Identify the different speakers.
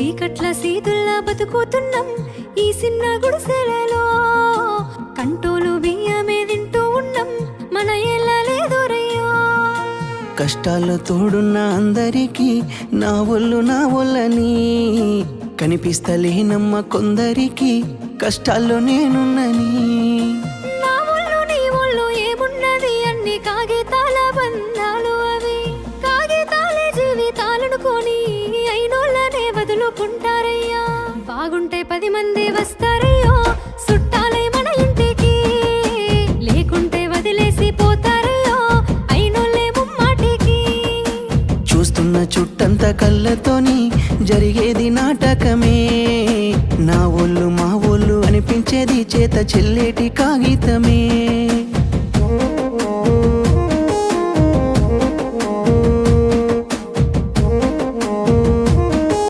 Speaker 1: చీకట్ల సీతుల్లా బతుకుతున్నాం ఈ చిన్న గుడిసెలలో. కంటోలు బియ్యమే తింటూ ఉన్నాం మన ఎలా లేదోరయ్యో.
Speaker 2: కష్టాల్లో తోడున్న అందరికీ నా ఒళ్ళని కనిపిస్తలేనమ్మ కొందరికి కష్టాల్లో నేనున్నని.
Speaker 1: నా ఒళ్ళు నీ ఒళ్ళు ఏమున్నది అన్ని కాగితాల బంధాలు అవి. కాగితాలే జీవితాలనుకొని అయినోళ్ళనే వదులుకుంటారయ్యా. బాగుంటే 10 మంది వస్తారయ్యో చుట్టాలే మన ఇంటికి. లేకుంటే వదిలేసి పోతారయ్యో అయినోళ్ళే ముమ్మాటికి.
Speaker 2: చూస్తున్న చుట్టంత కళ్ళతోని జరిగేది నాటకమే. నా ఒళ్ళు మా ఒళ్ళు అనిపించేది చేత చెల్లే